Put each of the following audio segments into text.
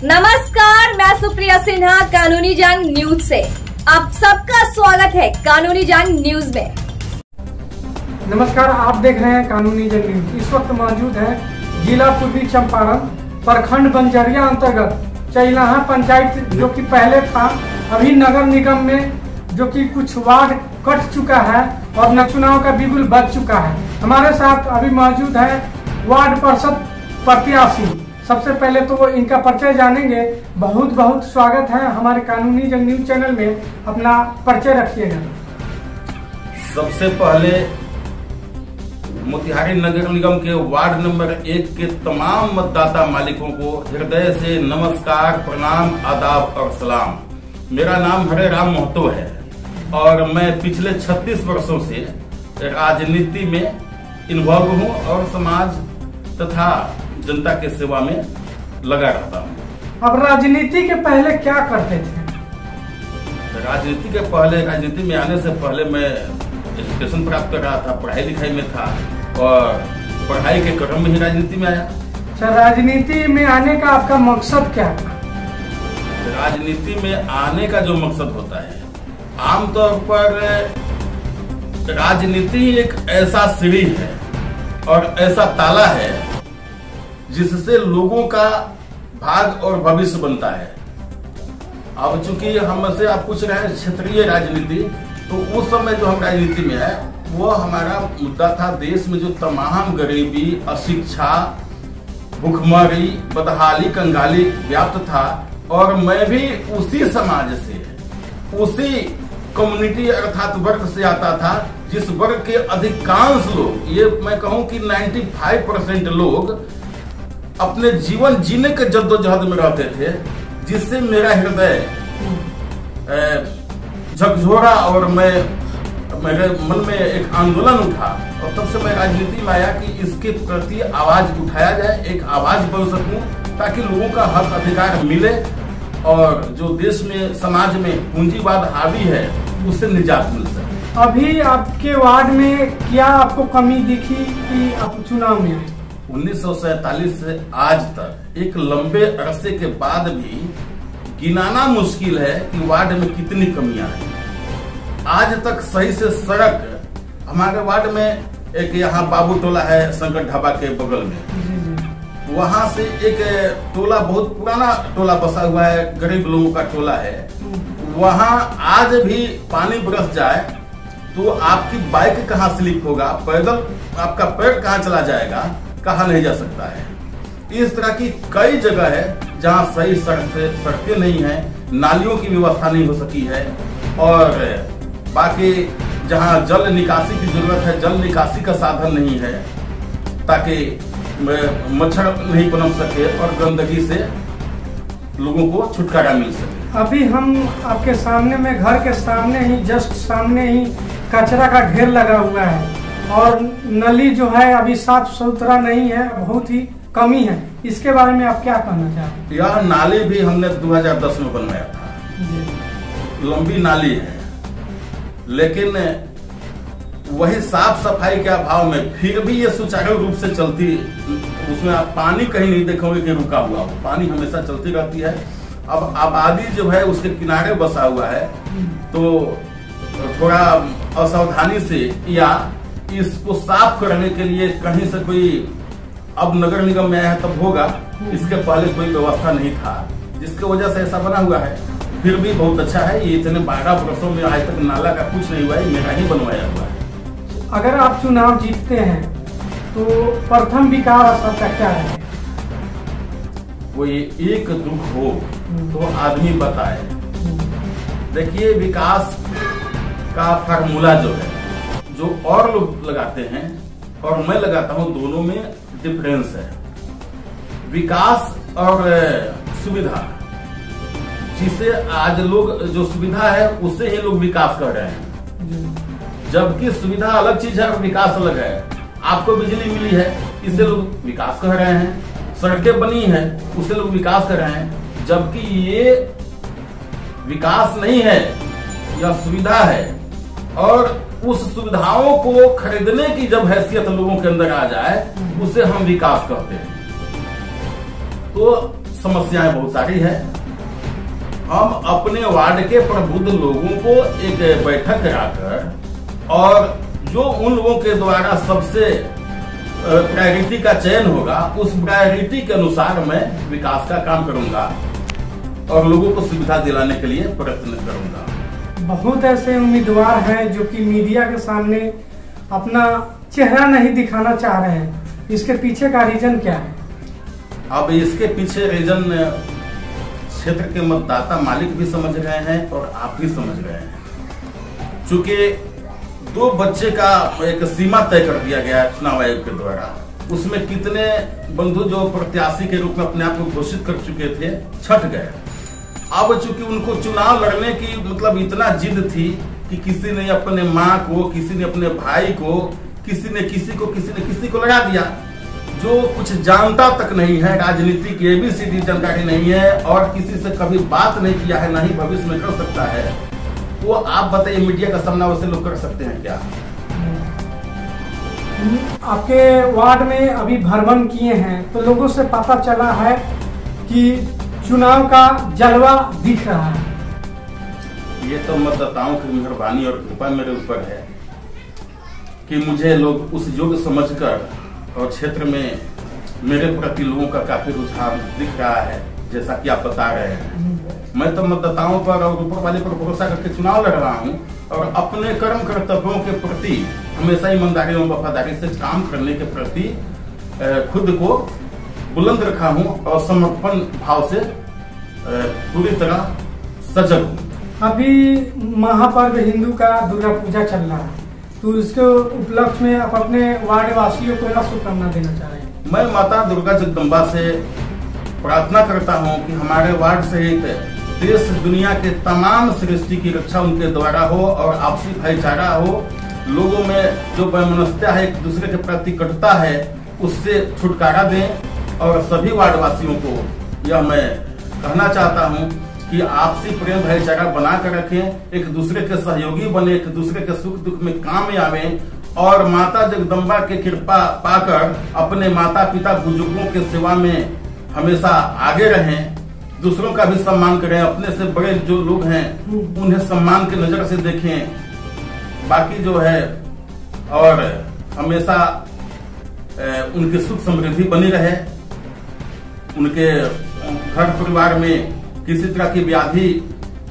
नमस्कार, मैं सुप्रिया सिन्हा कानूनी जंग न्यूज से आप सबका स्वागत है कानूनी जंग न्यूज में। नमस्कार, आप देख रहे हैं कानूनी जंग न्यूज। इस वक्त मौजूद है जिला पूर्वी चंपारण प्रखंड बंजरिया अंतर्गत चैलाहा पंचायत, जो कि पहले था, अभी नगर निगम में जो कि कुछ वार्ड कट चुका है और चुनाव का बिगुल बज चुका है। हमारे साथ अभी मौजूद है वार्ड पार्षद प्रत्याशी। सबसे पहले तो इनका परिचय जानेंगे। बहुत बहुत स्वागत है हमारे कानूनी जंग न्यूज चैनल में, अपना परिचय रखिएगा। सबसे पहले मोतिहारी नगर निगम के वार्ड नंबर 1 के तमाम मतदाता मालिकों को हृदय से नमस्कार, प्रणाम, आदाब और सलाम। मेरा नाम हरे राम महतो है और मैं पिछले 36 वर्षों से राजनीति में इन्वॉल्व हूँ और समाज तथा जनता के सेवा में लगा रहता हूँ। अब राजनीति के पहले क्या करते थे? राजनीति में आने से पहले मैं एजुकेशन प्राप्त कर रहा था, पढ़ाई लिखाई में था और पढ़ाई के क्रम में ही राजनीति में आया। अच्छा, राजनीति में आने का आपका मकसद क्या था? राजनीति में आने का जो मकसद होता है, आमतौर पर राजनीति एक ऐसा सीढ़ी है और ऐसा ताला है जिससे लोगों का भाग और भविष्य बनता है। अब चूंकि हमसे आप पूछ रहे हैं क्षेत्रीय राजनीति, तो उस समय जो हम राजनीति में है वो हमारा मुद्दा था देश में जो तमाम गरीबी, अशिक्षा, भूखमरी, बदहाली, कंगाली व्याप्त था और मैं भी उसी समाज से, उसी कम्युनिटी अर्थात वर्ग से आता था जिस वर्ग के अधिकांश लोग, ये मैं कहूं कि 95% लोग अपने जीवन जीने के जद्दोजहद में रहते थे, जिससे मेरा हृदय झकझोरा और मेरे मन में एक आंदोलन उठा और तब से मैं राजनीति में आया कि इसके प्रति आवाज उठाया जाए, एक आवाज बन सकूं ताकि लोगों का हक अधिकार मिले और जो देश में समाज में पूंजीवाद हावी है उससे निजात मिल सके। अभी आपके वार्ड में क्या आपको कमी दिखी कि आप चुनाव में आए? 1947 से आज तक एक लंबे अरसे के बाद भी गिनाना मुश्किल है कि वार्ड में कितनी कमियां हैं। आज तक सही से सड़क, हमारे वार्ड में एक यहाँ बाबू टोला है संकट ढाबा के बगल में, वहां से एक टोला, बहुत पुराना टोला बसा हुआ है, गरीब लोगों का टोला है। वहां आज भी पानी बरस जाए तो आपकी बाइक कहाँ स्लिप होगा, पैदल आपका पैर कहाँ चला जाएगा, कहा नहीं जा सकता है। इस तरह की कई जगह है जहां सही सड़कें नहीं है, नालियों की व्यवस्था नहीं हो सकी है और बाकी जहां जल निकासी की जरूरत है, जल निकासी का साधन नहीं है ताकि मच्छर नहीं पनप सके और गंदगी से लोगों को छुटकारा मिल सके। अभी हम आपके सामने में, घर के सामने ही, जस्ट सामने ही कचरा का ढेर लगा हुआ है और नली जो है अभी साफ सुथरा नहीं है, बहुत ही कमी है। इसके बारे में आप क्या कहना चाहते हैं? यह नाली भी हमने 2010 में बनवाया था, लंबी नाली है, लेकिन वही साफ सफाई के अभाव में फिर भी ये सुचारू रूप से चलती, उसमें आप पानी कहीं नहीं देखोगे कि रुका हुआ हो, पानी हमेशा चलती रहती है। अब आबादी जो है उसके किनारे बसा हुआ है तो थोड़ा असावधानी से या इसको साफ करने के लिए कहीं से कोई, अब नगर निगम में आया है तब होगा, इसके पहले कोई व्यवस्था नहीं था जिसकी वजह से ऐसा बना हुआ है। फिर भी बहुत अच्छा है, ये इतने 12 वर्षों में आज तक नाला का कुछ नहीं हुआ है, मेरा ही बनवाया हुआ है। अगर आप चुनाव जीतते हैं तो प्रथम विकास आपका क्या है? कोई एक दुख हो तो आदमी बताए। देखिए, विकास का फार्मूला जो है, जो और लोग लगाते हैं और मैं लगाता हूं, दोनों में डिफरेंस है। विकास और सुविधा, जिसे आज लोग, जो सुविधा है उससे ही लोग विकास कर रहे हैं, जबकि सुविधा अलग चीज है और विकास अलग है। आपको बिजली मिली है, इससे लोग विकास कर रहे हैं, सड़कें बनी है उससे लोग विकास कर रहे हैं, जबकि ये विकास नहीं है, यह सुविधा है। और उस सुविधाओं को खरीदने की जब हैसियत लोगों के अंदर आ जाए, उसे हम विकास कहते हैं। तो समस्याएं बहुत सारी है। हम अपने वार्ड के प्रबुद्ध लोगों को एक बैठक कराकर और जो उन लोगों के द्वारा सबसे प्रायोरिटी का चयन होगा उस प्रायोरिटी के अनुसार मैं विकास का काम करूंगा और लोगों को सुविधा दिलाने के लिए प्रयत्न करूंगा। बहुत ऐसे उम्मीदवार हैं जो कि मीडिया के सामने अपना चेहरा नहीं दिखाना चाह रहे हैं, इसके पीछे का रीजन क्या है? अब इसके पीछे रीजन क्षेत्र के मतदाता मालिक भी समझ रहे हैं और आप भी समझ रहे हैं। चूंकि 2 बच्चे का एक सीमा तय कर दिया गया है चुनाव आयोग के द्वारा, उसमें कितने बंधु जो प्रत्याशी के रूप में अपने आप को घोषित कर चुके थे छट गए। अब चूंकि उनको चुनाव लड़ने की मतलब इतना जिद थी कि किसी ने अपने माँ को, किसी ने अपने भाई को, किसी ने किसी को लगा दिया। जो कुछ जानता तक नहीं है, राजनीति की ABCD जानकारी नहीं है और किसी से कभी बात नहीं किया है, ना ही भविष्य में कर सकता है, वो आप बताइए मीडिया का सामना वैसे लोग कर सकते हैं क्या? आपके वार्ड में अभी भ्रमण किए हैं तो लोगों से पता चला है कि चुनाव का जलवा दिख रहा है। ये तो मतदाताओं की मेहरबानी और कृपा मेरे ऊपर है कि मुझे लोग उस योग्य समझकर और क्षेत्र में मेरे प्रति लोगों का काफी रुझान दिख रहा है, जैसा कि आप बता रहे हैं। मैं तो मतदाताओं पर और ऊपर वाले पर भरोसा करके चुनाव लड़ रहा हूं और अपने कर्म कर्तव्यों के प्रति हमेशा ईमानदारी और वफादारी से काम करने के प्रति खुद को बुलंद रखा हूं और समर्पण भाव से पूरी तरह सजग हूं। अभी महापर्व हिंदू का दुर्गा पूजा चल रहा है, तो इसके उपलक्ष्य में आप अपने वार्ड वासियों को क्या शुभकामना देना चाह रहे हैं? मैं माता दुर्गा जगदम्बा से प्रार्थना करता हूं कि हमारे वार्ड सहित देश दुनिया के तमाम सृष्टि की रक्षा उनके द्वारा हो और आपसी भाईचारा हो। लोगों में जो वैमनस्यता है, एक दूसरे के प्रति कटुता है, उससे छुटकारा दें। और सभी वार्ड वासियों को यह मैं कहना चाहता हूं कि आपसी प्रेम भाईचारा बना कर रखें, एक दूसरे के सहयोगी बने, एक दूसरे के सुख दुख में काम में आवे और माता जगदम्बा के कृपा पाकर अपने माता पिता बुजुर्गों के सेवा में हमेशा आगे रहें। दूसरों का भी सम्मान करें, अपने से बड़े जो लोग हैं उन्हें सम्मान की नजर से देखें। बाकी जो है और हमेशा उनकी सुख समृद्धि बनी रहे, उनके घर परिवार में किसी तरह की व्याधि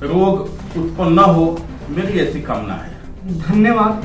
रोग उत्पन्न न हो, मेरी ऐसी कामना है। धन्यवाद।